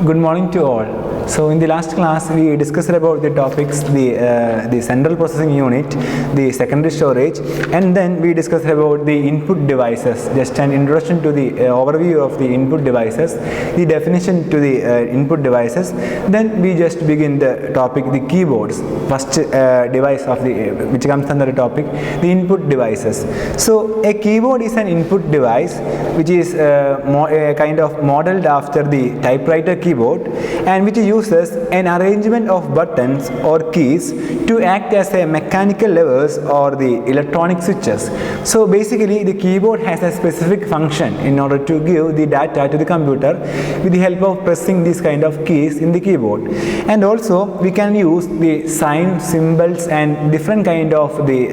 Good morning to all. So in the last class we discussed about the topics, the central processing unit, the secondary storage, and then we discussed about the input devices, just an introduction to the overview of the input devices, the definition to the input devices. Then we just begin the topic, the keyboards, first device of the which comes under the topic, the input devices. So a keyboard is an input device which is kind of modeled after the typewriter keyboard, and which uses an arrangement of buttons or keys to act as a mechanical levers or the electronic switches. So basically the keyboard has a specific function in order to give the data to the computer with the help of pressing these kind of keys in the keyboard. And also we can use the signs, symbols and different kind of the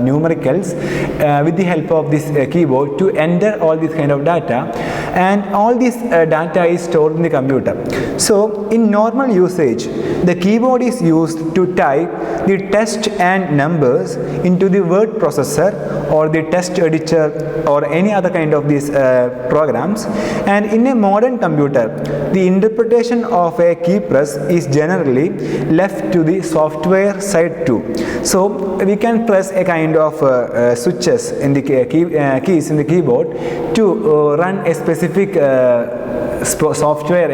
numericals with the help of this keyboard to enter all this kind of data, and all this data is stored in the computer. So in normal usage, the keyboard is used to type the text and numbers into the word processor or the text editor or any other kind of these programs. And in a modern computer, the interpretation of a key press is generally left to the software side too. So we can press a kind of switches in the keys in the keyboard to run a specific software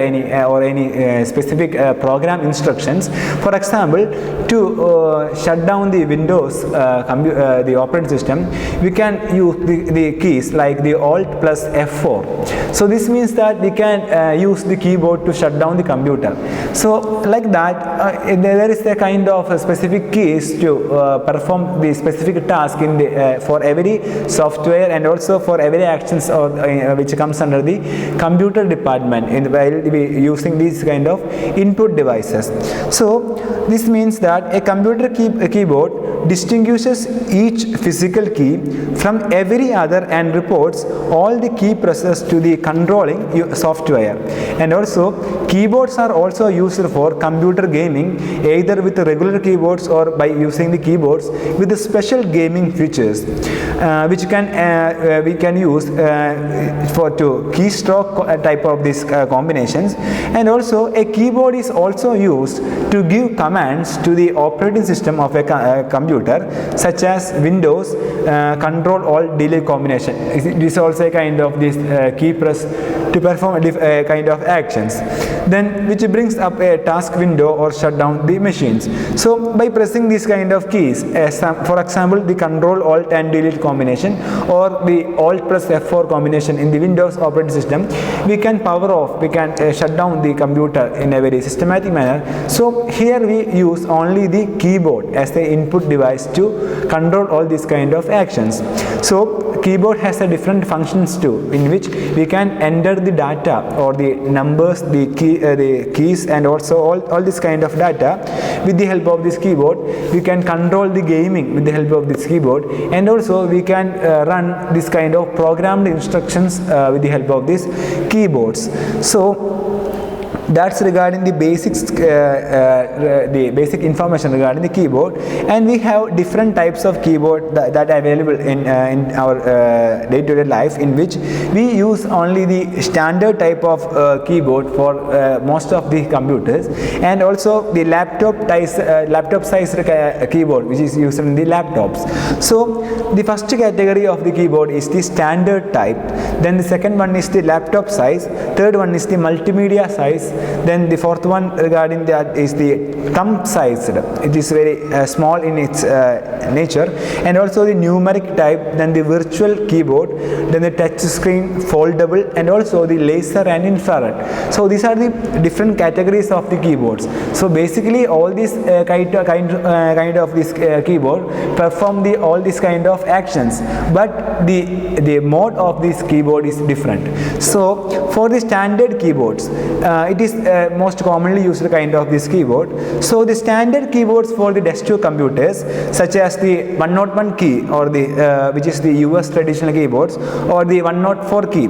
or any specific program instructions. For example, to shut down the Windows the operating system, we can use the keys like the Alt plus F4. So this means that we can use the keyboard to shut down the computer. So like that, there is a kind of specific keys to perform the specific task in the for every software and also for every actions or which comes under the computer department while we using these kind of input devices. So this means that a computer keyboard distinguishes each physical key from every other and reports all the key presses to the controlling software. And also keyboards are also used for computer gaming, either with regular keyboards or by using the keyboards with the special gaming features which we can use for to keystroke type of these combinations. And also a keyboard is also used to give commands to the operating system of a computer, such as Windows control alt delete combination. It is also a kind of this key press to perform a kind of actions, then which brings up a task window or shut down the machines. So by pressing these kind of keys, for example the control alt and delete combination or the alt plus F4 combination in the Windows operating system, we can power off, we can shut down the computer in a very systematic manner. So here we use only the keyboard as the input device to control all these kind of actions. So keyboard has a different functions too, in which we can enter the data or the numbers, the keys and also all this kind of data with the help of this keyboard. We can control the gaming with the help of this keyboard, and also we can run this kind of programmed instructions with the help of these keyboards. So that's regarding the basics, the basic information regarding the keyboard. And we have different types of keyboard that are available in our day-to-day life, in which we use only the standard type of keyboard for most of the computers, and also the laptop size keyboard which is used in the laptops. So the first category of the keyboard is the standard type, then the second one is the laptop size, third one is the multimedia size, then the fourth one regarding that is the thumb sized. It is very small in its nature. And also the numeric type, then the virtual keyboard, then the touch screen, foldable, and also the laser and infrared. So these are the different categories of the keyboards. So basically all these kind of this keyboard perform all these kind of actions, but the mode of this keyboard is different. So for the standard keyboards, it is most commonly used kind of this keyboard. So the standard keyboards for the desktop computers, such as the 101 key or the which is the US traditional keyboards, or the 104 key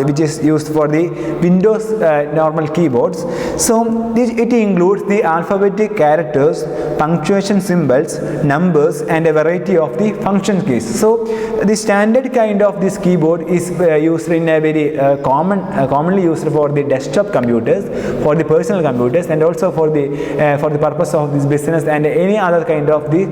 which is used for the Windows normal keyboards. So it includes the alphabetic characters, punctuation symbols, numbers, and a variety of the function keys. So the standard kind of this keyboard is used in a very commonly used for the desktop computer. computers, for the personal computers, and also for the purpose of this business and any other kind of the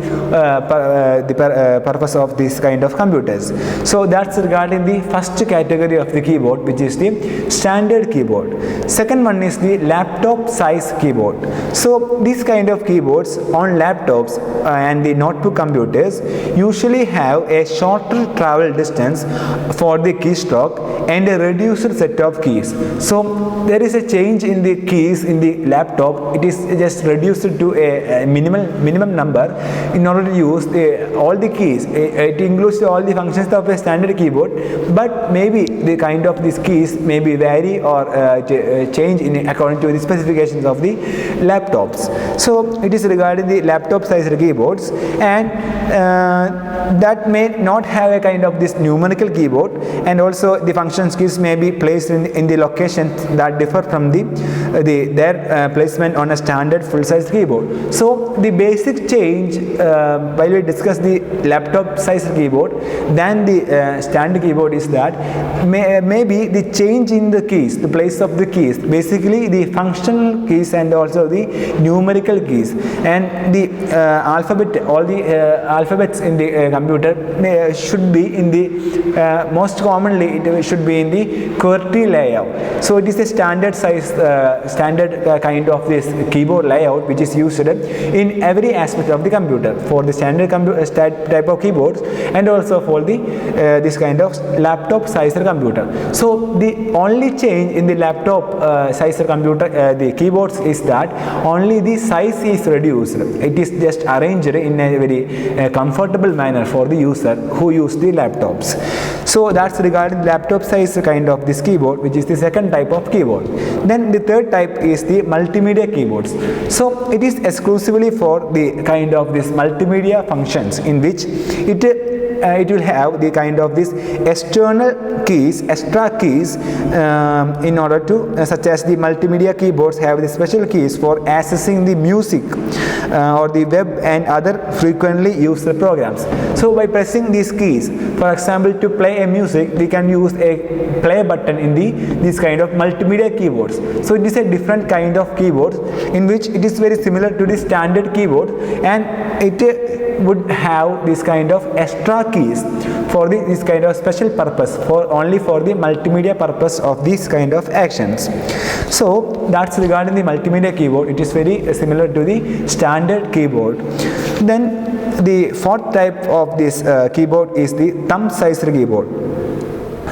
purpose of this kind of computers. So that's regarding the first category of the keyboard, which is the standard keyboard. Second one is the laptop size keyboard. So these kind of keyboards on laptops and the notebook computers usually have a shorter travel distance for the keystroke and a reduced set of keys. So there is a change in the keys in the laptop. It is just reduced to a minimum number in order to use all the keys. It includes all the functions of a standard keyboard, but maybe the kind of these keys may be vary or change in according to the specifications of the laptops. So it is regarding the laptop sized keyboards, and that may not have a kind of this numerical keyboard, and also the functions keys may be placed in the locations that differ from their placement on a standard full size keyboard. So the basic change while we discuss the laptop size keyboard than the standard keyboard is that maybe the change in the keys, the place of the keys, basically the functional keys and also the numerical keys, and the alphabet, all the alphabets in the computer should be in the most commonly it should be in the QWERTY layout. So it is a standard size standard kind of this keyboard layout which is used in every aspect of the computer for the standard type of keyboards and also for the this kind of laptop sized computer. So the only change in the laptop sized computer the keyboards is that only the size is reduced. It is just arranged in a very comfortable manner for the user who use the laptops. So that's regarding laptop size kind of this keyboard, which is the second type of keyboard. Then the third type is the multimedia keyboards. So it is exclusively for the kind of this multimedia functions in which it will have the kind of this external keys, extra keys in order to such as the multimedia keyboards have the special keys for accessing the music or the web and other frequently used programs. So by pressing these keys, for example, to play a music, we can use a play button in this kind of multimedia keyboards. So it is a different kind of keyboard in which it is very similar to the standard keyboard, and it would have this kind of extra keys for this kind of special purpose, for only for the multimedia purpose of these kind of actions. So that's regarding the multimedia keyboard. It is very similar to the standard keyboard. Then the fourth type of this keyboard is the thumb sized keyboard.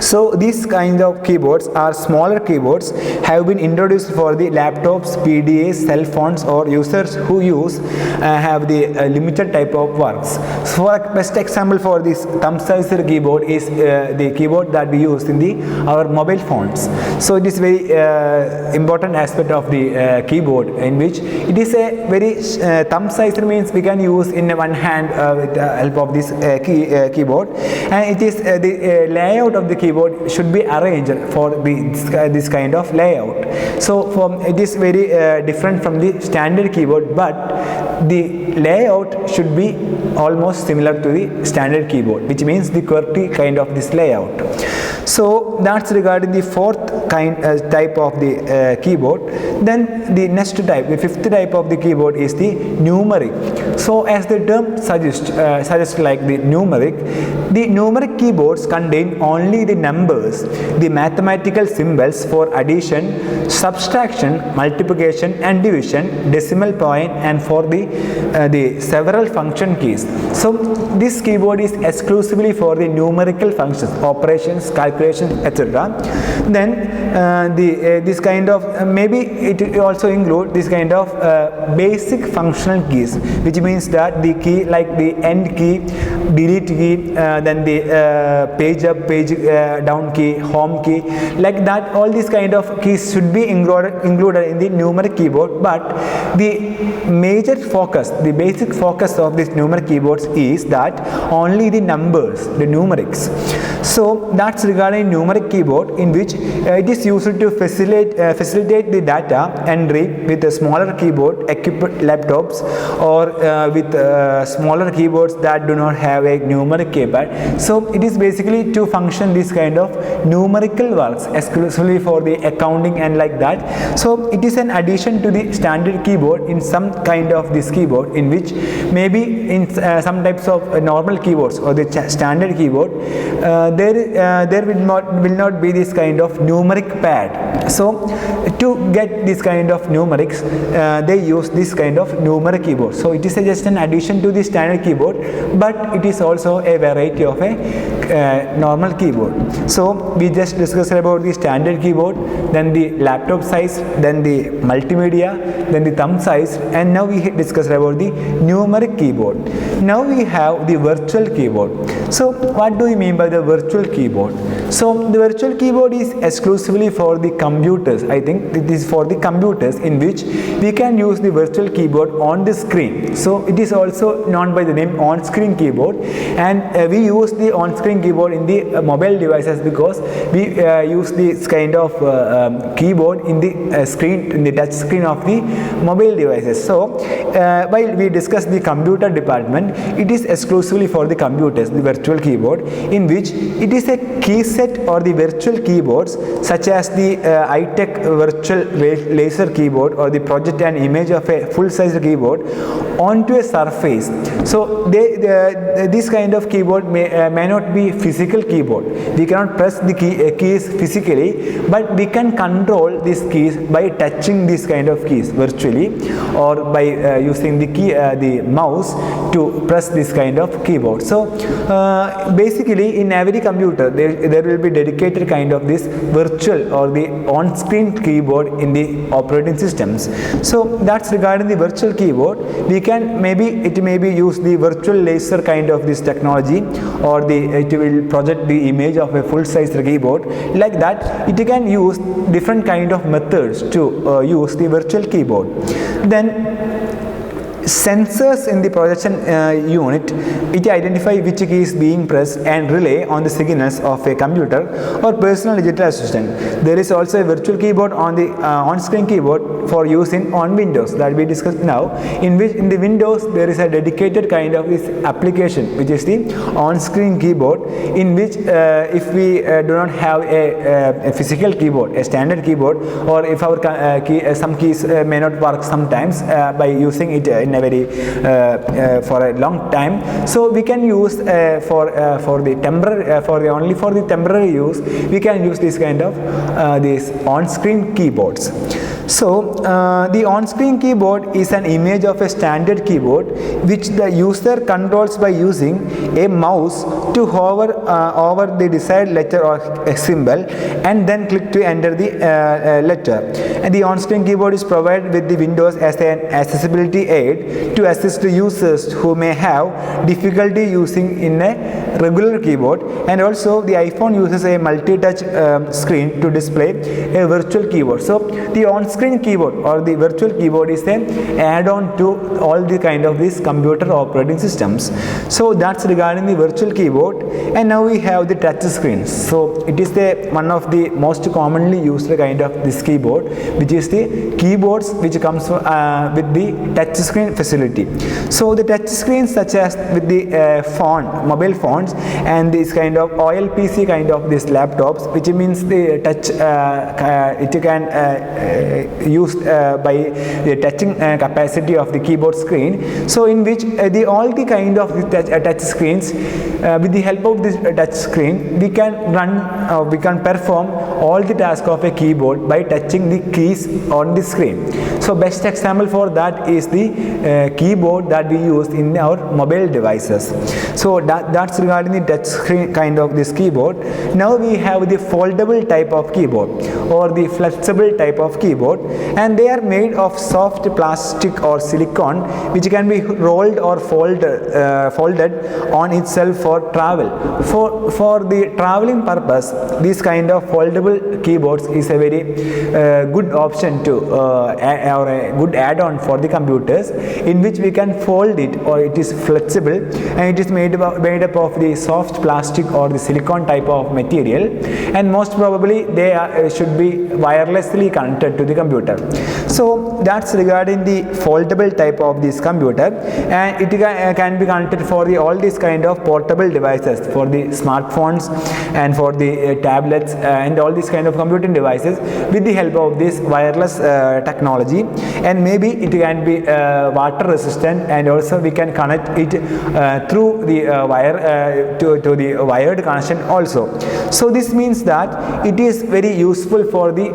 So these kind of keyboards are smaller keyboards, have been introduced for the laptops, PDAs, cell phones, or users who have the limited type of works. So for a best example for this thumb sized keyboard is the keyboard that we use in our mobile phones. So it is very important aspect of the keyboard in which it is a very thumb sized means we can use in one hand with the help of this keyboard, and it is the layout of the keyboard should be arranged for this kind of layout. So it is very different from the standard keyboard, but the layout should be almost similar to the standard keyboard, which means the QWERTY kind of this layout. So that's regarding the fourth type of the keyboard. Then the next type, the fifth type of the keyboard is the numeric. So as the term suggests like the numeric keyboards contain only the numbers, the mathematical symbols for addition, subtraction, multiplication and division, decimal point, and for the several function keys. So this keyboard is exclusively for the numerical functions, operations, calculations, etc. Then this kind of maybe it also include this kind of basic functional keys, which means that the key like the end key, delete key, then the page up, page down key, home key, like that. All these kind of keys should be included in the numeric keyboard. But the major focus, the basic focus of this numeric keyboards is that only the numbers, the numerics. So that's regarding numeric keyboard, in which it is used to facilitate the data entry with a smaller keyboard equipped laptops or with smaller keyboards that do not have a numeric keypad. So it is basically to function this kind of numerical works exclusively for the accounting and like that. So it is an addition to the standard keyboard in some kind of this keyboard, in which maybe in some types of normal keyboards or the standard keyboard there will not be this kind of numeric pad. So to get this kind of numerics they use this kind of numeric keyboard. So it is just an addition to the standard keyboard, but it is also a variety of a normal keyboard. So we just discussed about the standard keyboard, then the laptop size, then the multimedia, then the thumb size, and now we discussed about the numeric keyboard. Now we have the virtual keyboard. So what do we mean by the virtual keyboard? So the virtual keyboard is exclusively for the computers. I think it is for the computers in which we can use the virtual keyboard on the screen. So it is also known by the name on-screen keyboard, and we use the on-screen keyboard in the mobile devices because we use this kind of keyboard in the screen, in the touch screen of the mobile devices. So while we discuss the computer department, it is exclusively for the computers, the virtual keyboard, in which it is a key set or the virtual keyboards such as the high-tech virtual laser keyboard or the project an image of a full-size keyboard onto a surface. So this kind of keyboard may not be physical keyboard. We cannot press the keys physically, but we can control these keys by touching this kind of keys virtually, or by using the mouse to press this kind of keyboard. So basically in every computer there will be dedicated kind of this virtual or the on-screen keyboard in the operating systems. So that's regarding the virtual keyboard. We can it may be use the virtual laser kind of this technology, or it will project the image of a full-size keyboard. Like that, it can use different kind of methods to use the virtual keyboard. Then sensors in the projection unit, it identify which key is being pressed and relay on the signals of a computer or personal digital assistant. There is also a virtual keyboard on the on-screen keyboard for using on Windows that we discussed now, in which in the Windows there is a dedicated kind of this application which is the on-screen keyboard, in which if we do not have a physical keyboard, a standard keyboard, or if our some keys may not work sometimes by using it in a very for a long time, so we can use for the temporary only for the temporary use we can use this kind of these on-screen keyboards. So the on-screen keyboard is an image of a standard keyboard which the user controls by using a mouse to hover over the desired letter or a symbol and then click to enter the letter. And the on-screen keyboard is provided with the Windows as an accessibility aid to assist users who may have difficulty using in a regular keyboard, and also the iPhone uses a multi-touch screen to display a virtual keyboard. So the on-screen keyboard or the virtual keyboard is an add-on to all the kind of these computer operating systems. So that's regarding the virtual keyboard. And now we have the touch screens. So it is one of the most commonly used kind of this keyboard, which is the keyboards which comes with the touch screen facility. So the touch screens such as with the mobile phones and this kind of OLPC kind of these laptops, which means the touch it can used by the touching capacity of the keyboard screen. So in which all the kind of the touch screens with the help of this touch screen we can run we can perform all the tasks of a keyboard by touching the keys on the screen. So best example for that is the keyboard that we use in our mobile devices. So that's regarding the touch screen kind of this keyboard. Now we have the foldable type of keyboard or the flexible type of keyboard, and they are made of soft plastic or silicone which can be rolled or folded on itself for travel. For the traveling purpose, this kind of foldable keyboards is a very good option to or a good add-on for the computers, in which we can fold it, or it is flexible and it is made up of the soft plastic or the silicone type of material, and most probably they should be wirelessly connected to the computer. So that's regarding the foldable type of this computer, and it can be connected for all these kind of portable devices, for the smartphones and for the tablets and all these kind of computing devices with the help of this wireless technology. And maybe it can be water resistant, and also we can connect it through the wire to the wired connection also. So this means that it is very useful for the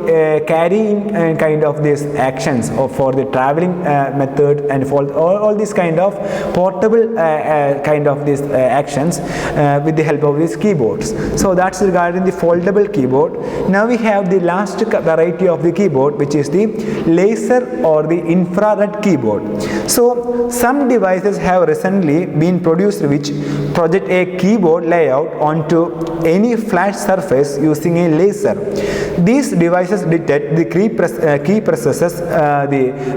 carrying kind of these actions, or for the traveling method, and for all these kind of portable kind of these actions with the help of these keyboards. So that's regarding the foldable keyboard. Now we have the last variety of the keyboard, which is the laser or the infrared keyboard. So some devices have recently been produced which project a keyboard layout onto any flat surface using a laser. These devices detect the key presses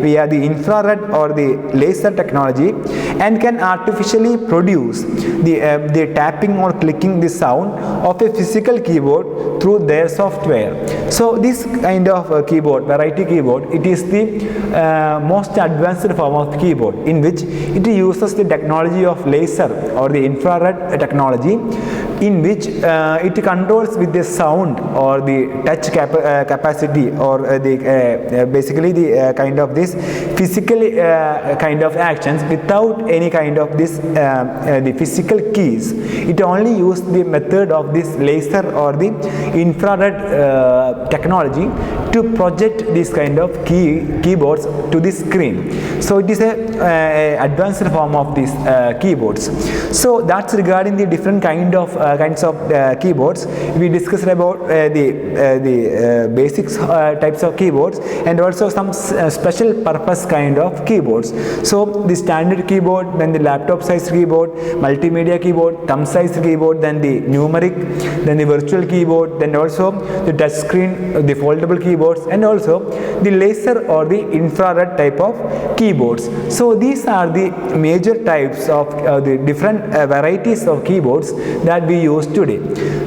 via the infrared or the laser technology, and can artificially produce the tapping or clicking the sound of a physical keyboard through their software. So this kind of keyboard, variety keyboard, it is the most advanced form of keyboard, in which it uses the technology of laser or the infrared technology, in which it controls with the sound or the touch capacity, or basically the kind of this physical kind of actions without any kind of this the physical keys. It only uses the method of this laser or the infrared technology to project this kind of keyboards to the screen. So it is a advanced form of these keyboards. So that's regarding the different kinds of keyboards. We discussed about the basics types of keyboards, and also some special purpose kind of keyboards. So the standard keyboard, then the laptop size keyboard, multimedia keyboard, thumb size keyboard, then the numeric, then the virtual keyboard, then also the touch screen, the foldable keyboards, and also the laser or the infrared type of keyboards. So these are the major types of the different varieties of keyboards that we use today.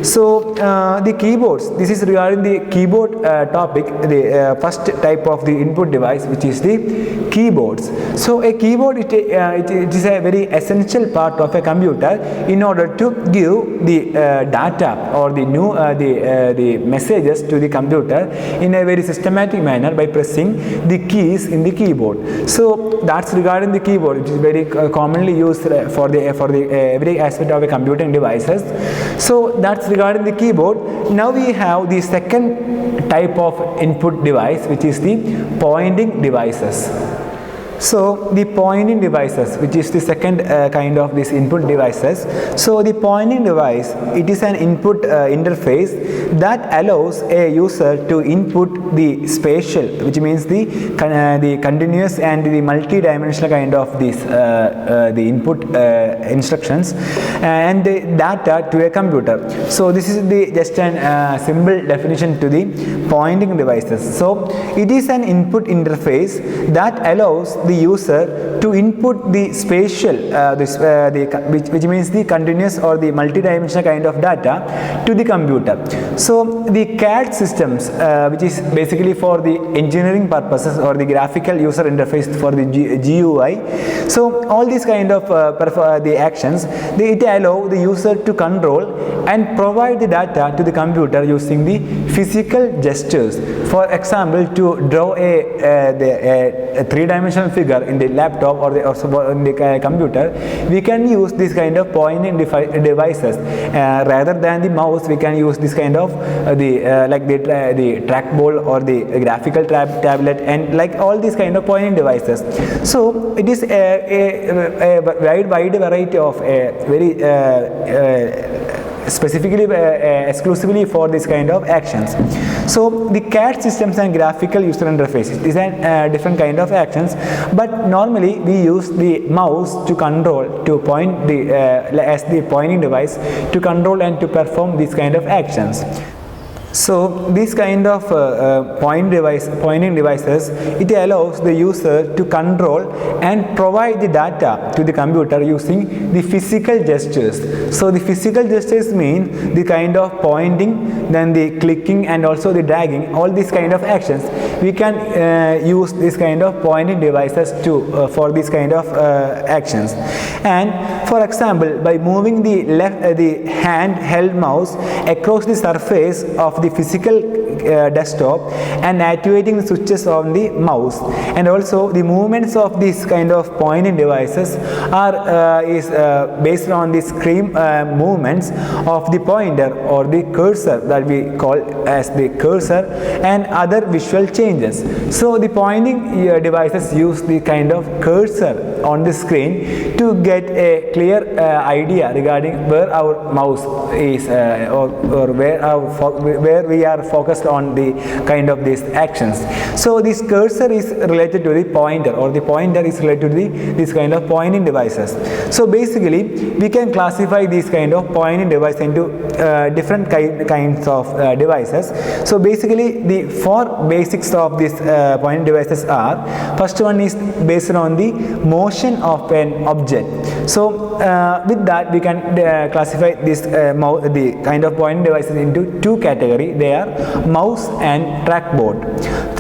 So the keyboards, this is regarding the keyboard topic, the first type of the input device, which is the keyboards. So a keyboard, it is a very essential part of a computer in order to give the data or the messages to the computer in a very systematic manner by pressing the keys in the keyboard. So that's regarding the keyboard. It is very commonly used for the every aspect of a computing devices. So that's regarding the keyboard. Now we have the second type of input device, which is the pointing devices. So the pointing devices, which is the second kind of these input devices. So the pointing device, it is an input interface that allows a user to input the spatial, which means the continuous and the multi-dimensional kind of these the input instructions and the data to a computer. So this is the just an simple definition to the pointing devices. So it is an input interface that allows the user to input the spatial which means the continuous or the multi-dimensional kind of data to the computer. So the CAD systems, which is basically for the engineering purposes or the graphical user interface for the GUI. So all these kind of the actions, it allow the user to control and provide the data to the computer using the physical gestures. For example, to draw a three-dimensional figure in the laptop or in the computer, we can use this kind of pointing devices. Rather than the mouse, we can use this kind of like the trackball or the graphical tablet, and like all these kind of pointing devices. So it is a wide variety of very specifically exclusively for this kind of actions. So the CAD systems and graphical user interfaces is a different kind of actions, but normally we use the mouse to control, to point as the pointing device to control and to perform these kind of actions. So this kind of pointing devices, it allows the user to control and provide the data to the computer using the physical gestures. So the physical gestures mean the kind of pointing, then the clicking and also the dragging, all these kind of actions. We can use this kind of pointing devices to for this kind of actions. And for example, by moving the handheld mouse across the surface of the physical desktop and activating the switches on the mouse, and also the movements of these kind of pointing devices are based on the screen movements of the pointer or the cursor that we call as the cursor and other visual changes. So the pointing devices use the kind of cursor on the screen to get a clear idea regarding where our mouse is or where we are focused on the kind of these actions. So this cursor is related to the pointer, or the pointer is related to this kind of pointing devices. So basically we can classify these kind of pointing device into different kinds of devices. So basically the four basics of these pointing devices are: first one is based on the motion of an object. So with that we can classify this the kind of pointing devices into two categories. They are mouse and trackball.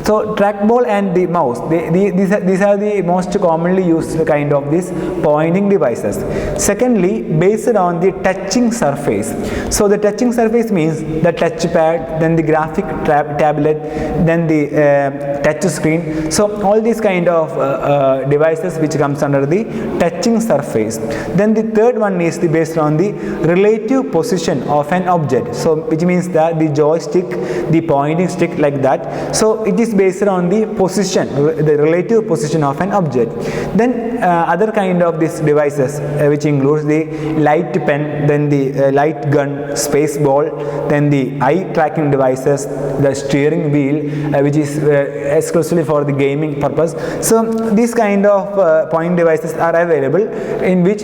So trackball and the mouse, these are the most commonly used kind of these pointing devices. Secondly, based on the touching surface. So the touching surface means the touchpad, then the graphic tablet, then the touch screen. So all these kind of devices which comes under the touching surface. Then the third one is based on the relative position of an object. So which means that the joystick, the pointing stick, like that. So it is based on the position, the relative position of an object. Then other kind of these devices which includes the light pen, then the light gun, space ball, then the eye tracking devices, the steering wheel which is exclusively for the gaming purpose. So these kind of pointing devices are available, in which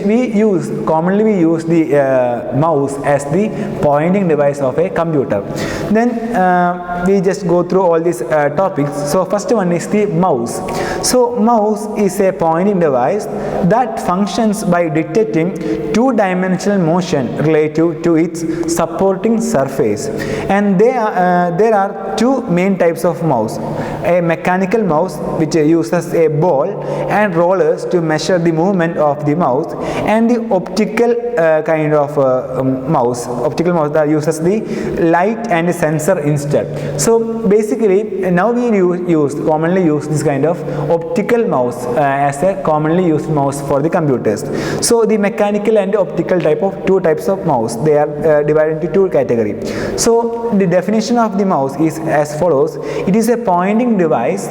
commonly we use the mouse as the pointing device of a computer. Then we just go through all these topics. So first one is the mouse. So mouse is a pointing device that functions by detecting two-dimensional motion relative to its supporting surface. And there are two main types of mouse: a mechanical mouse which uses a ball and rollers to measure the movement of the mouse, and the optical kind of optical mouse that uses the light and sensor instead. So basically now we commonly use this kind of optical mouse as a commonly used mouse for the computers. So the mechanical and optical two types of mouse, they are divided into two categories. So the definition of the mouse is as follows: it is a pointing device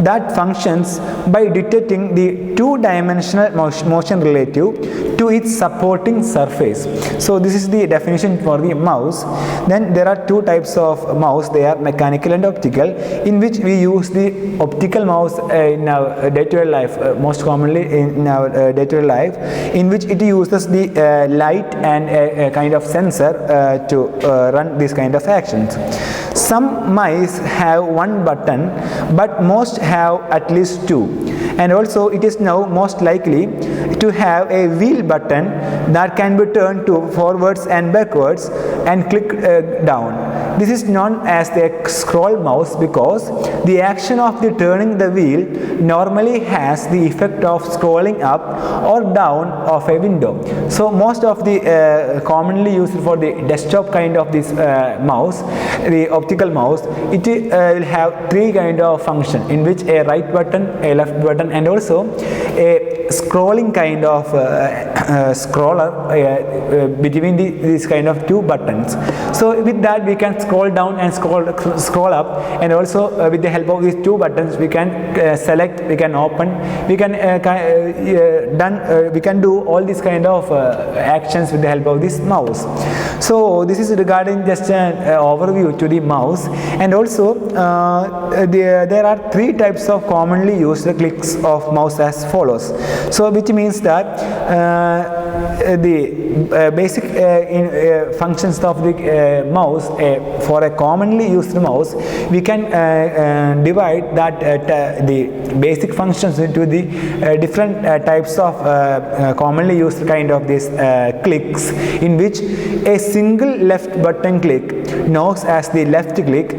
that functions by detecting the two-dimensional motion relative to its supporting surface. So this is the definition for the mouse. Then there are two types of mouse, they are mechanical and optical, in which we use the optical mouse in our day-to-day life, most commonly in our day-to-day life, in which it uses the light and a kind of sensor to run these kind of actions. Some mice have one button, but most have at least two. And also it is now most likely to have a wheel button that can be turned to forwards and backwards and click down. This is known as the scroll mouse because the action of the turning the wheel normally has the effect of scrolling up or down of a window. So most of the commonly used for the desktop kind of this mouse, the optical mouse, it will have three kind of function, in which a right button, a left button, and also a scrolling kind of scroller between these kind of two buttons. So with that we can scroll down and scroll up, and also with the help of these two buttons we can select, we can open, we can we can do all these kind of actions with the help of this mouse. So this is regarding just an overview to the mouse. And also there are three types of commonly used clicks of mouse as follows. So which means that the basic functions of the mouse. For a commonly used mouse, we can divide that the basic functions into the different types of commonly used kind of these clicks, in which a single left button click known as the left click,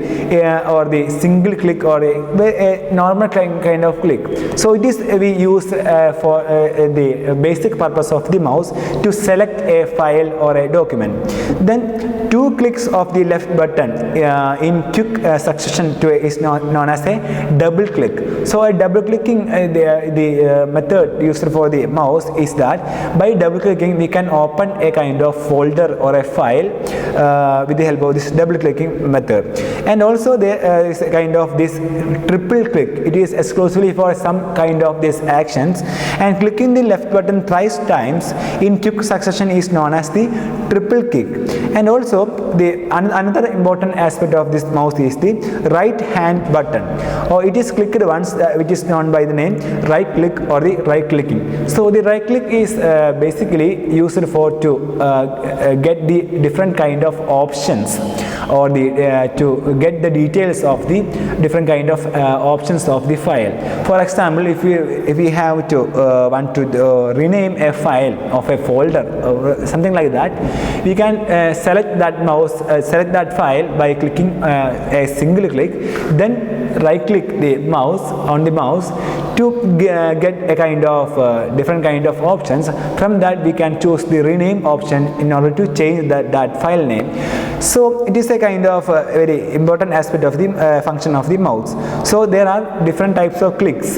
or the single click, or a normal kind of click. So it is we use for the basic purpose of the mouse to select a file or a document. Then two clicks of the left button in quick succession to is known as a double click. So a double clicking, the method used for the mouse is that by double clicking we can open a kind of folder or a file with the help of this double clicking method. And also there is a kind of this triple click. It is exclusively for some kind of these actions, and clicking the left button thrice times in quick succession is known as the triple click. And also the another important aspect of this mouse is the right hand button, or it is clicked once, which is known by the name right click or the right clicking. So the right click is basically used for to get the different kind of options, or the to get the details of the different kind of options of the file. For example, if we have to want to rename a file of a folder or something like that, we can select that select that file by clicking a single click, then right click the mouse on the mouse to get a kind of different kind of options. From that we can choose the rename option in order to change that file name. So it is a kind of very important aspect of the function of the mouse. So there are different types of clicks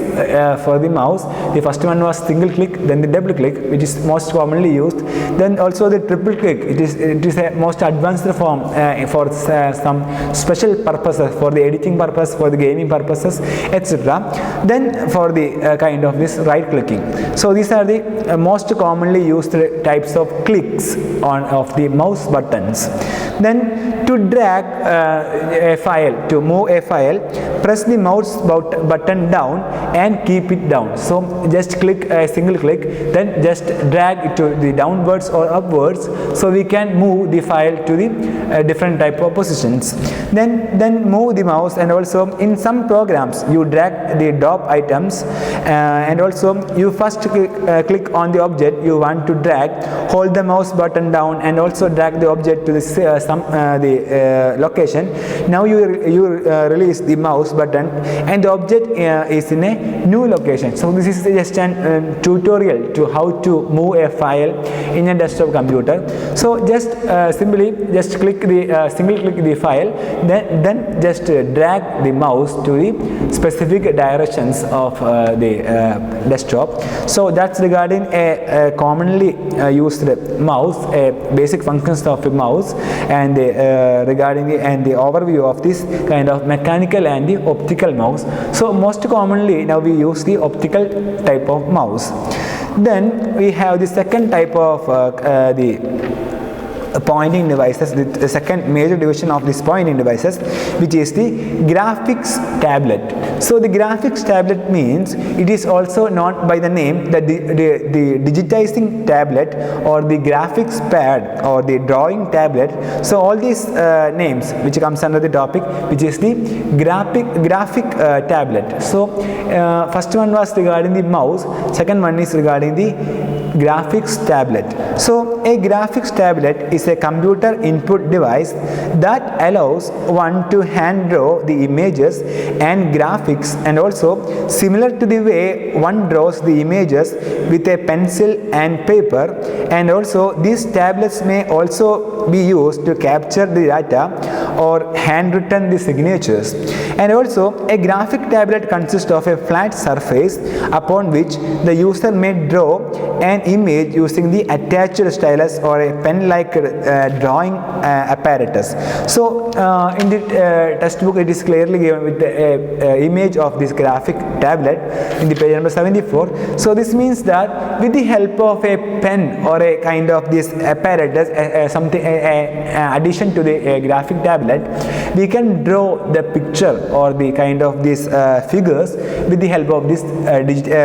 for the mouse. The first one was single click, then the double click, which is most commonly used. Then also the triple click. It is a most advanced form for some special purposes, for the editing purpose, for the gaming purposes, etc. Then for the kind of this right clicking. So these are the most commonly used types of clicks of the mouse buttons. Then to drag a file, to move a file, press the mouse button down and keep it down. So just click a single click, then just drag it to the downwards or upwards, so we can move the file to the different type of positions. Then move the mouse, and also in some programs you drag the drop items, and also you first click on the object you want to drag, hold the mouse button down and also drag the object to the location. Now you release the mouse button and the object is in a new location. So this is just a tutorial to how to move a file in a desktop computer. So just simply just click the single click the file, then just drag the mouse to the specific directions of the desktop. So that's regarding a commonly used mouse, basic functions of a mouse, and regarding the overview of this kind of mechanical and the optical mouse. So most commonly now we use the optical type of mouse. Then we have the second type of the pointing devices, the second major division of these pointing devices, which is the graphics tablet. So the graphics tablet means it is also known by the name the digitizing tablet, or the graphics pad, or the drawing tablet. So all these names which comes under the topic, which is the graphic tablet. So first one was regarding the mouse, second one is regarding the graphics tablet. So a graphics tablet is a computer input device that allows one to hand draw the images and graphics, and also similar to the way one draws the images with a pencil and paper. And also these tablets may also be used to capture the data or handwritten the signatures. And also a graphic tablet consists of a flat surface upon which the user may draw an image using the attached stylus or a pen-like drawing apparatus. So in the textbook it is clearly given with the image of this graphic tablet in the page number 74. So this means that with the help of a pen or a kind of this apparatus, something addition to the graphic tablet, we can draw the picture or the kind of these figures with the help of this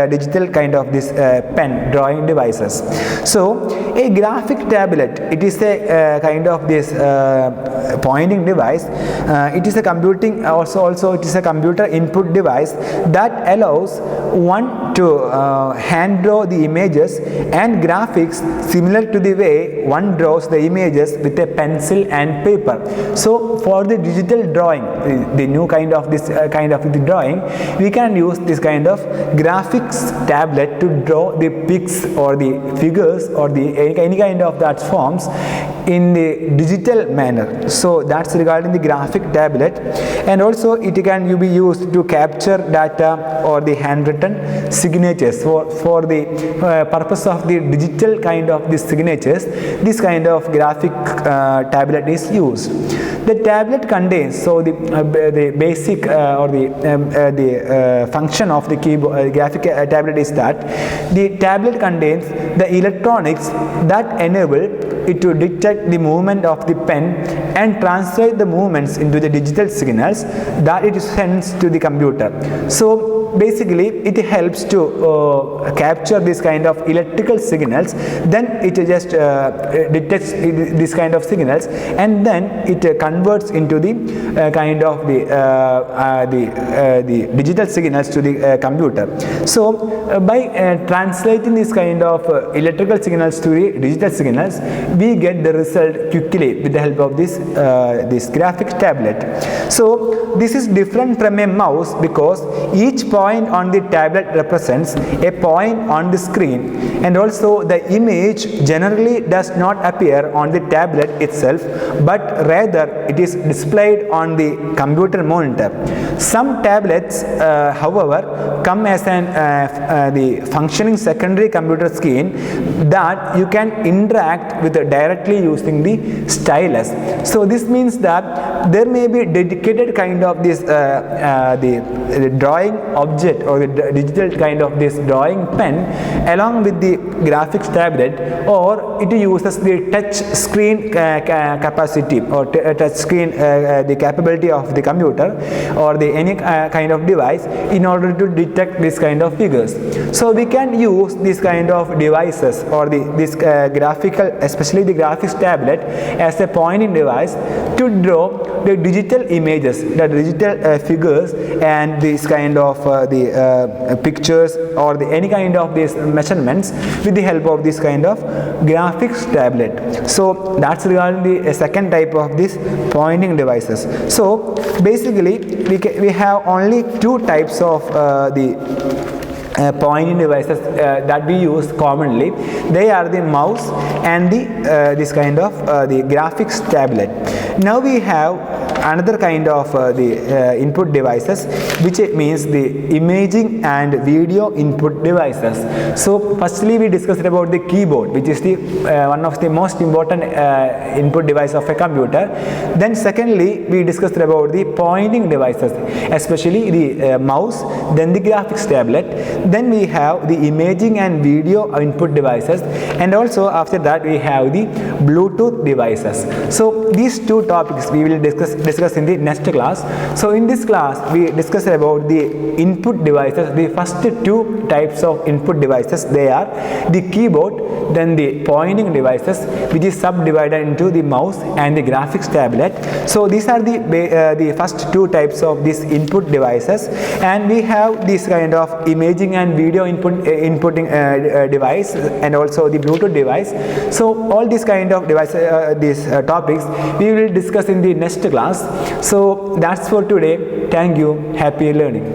digital kind of this pen drawing devices. So a graphic tablet, it is a kind of this pointing device. It is a computing also it is a computer input device that allows one to hand draw the images and graphics similar to the way one draws the images with a pencil and paper. So for the digital drawing, the new kind of this kind of the drawing, we can use this kind of graphics tablet to draw the pics or the figures or the any kind of that forms in the digital manner. So that's regarding the graphic tablet. And also it can be used to capture data or the handwritten signatures. For the purpose of the digital kind of the signatures, this kind of graphic tablet is used. The tablet contains, so the basic or the function of the keyboard graphic tablet is that the tablet contains the electronics that enable it to detect the movement of the pen and translate the movements into the digital signals that it sends to the computer. So basically it helps to capture this kind of electrical signals, then it just detects this kind of signals, and then it converts into the kind of the digital signals to the computer. So by translating this kind of electrical signals to the digital signals, we get the result quickly with the help of this graphics tablet. So this is different from a mouse because each point on the tablet represents a point on the screen, and also the image generally does not appear on the tablet itself, but rather it is displayed on the computer monitor. Some tablets however come as the functioning secondary computer screen that you can interact with directly using the stylus. So this means that there may be dedicated kind of this the drawing object or the digital kind of this drawing pen along with the graphics tablet, or it uses the touch screen capacity or touch screen the capability of the computer or the any kind of device in order to detect this kind of figures. So we can use this kind of devices or this graphical, especially the graphics tablet, as a pointing device to draw the digital images, the digital figures, and this kind of the pictures or any kind of these measurements with the help of this kind of graphics tablet. So that's regarding the second type of this pointing devices. So basically we have only two types of the pointing devices that we use commonly. They are the mouse and the this kind of the graphics tablet. Now we have another kind of the input devices, which means the imaging and video input devices. So firstly we discussed about the keyboard, which is the one of the most important input device of a computer. Then secondly we discussed about the pointing devices, especially the mouse, then the graphics tablet. Then we have the imaging and video input devices, and also after that we have the Bluetooth devices. So these two topics we will discuss in the next class. So in this class we discuss about the input devices. The first two types of input devices, they are the keyboard, then the pointing devices, which is subdivided into the mouse and the graphics tablet. So these are the first two types of these input devices, and we have this kind of imaging and video inputting device, and also the Bluetooth device. So all these kind of devices, these topics we will discuss in the next class. So that's for today. Thank you. Happy learning.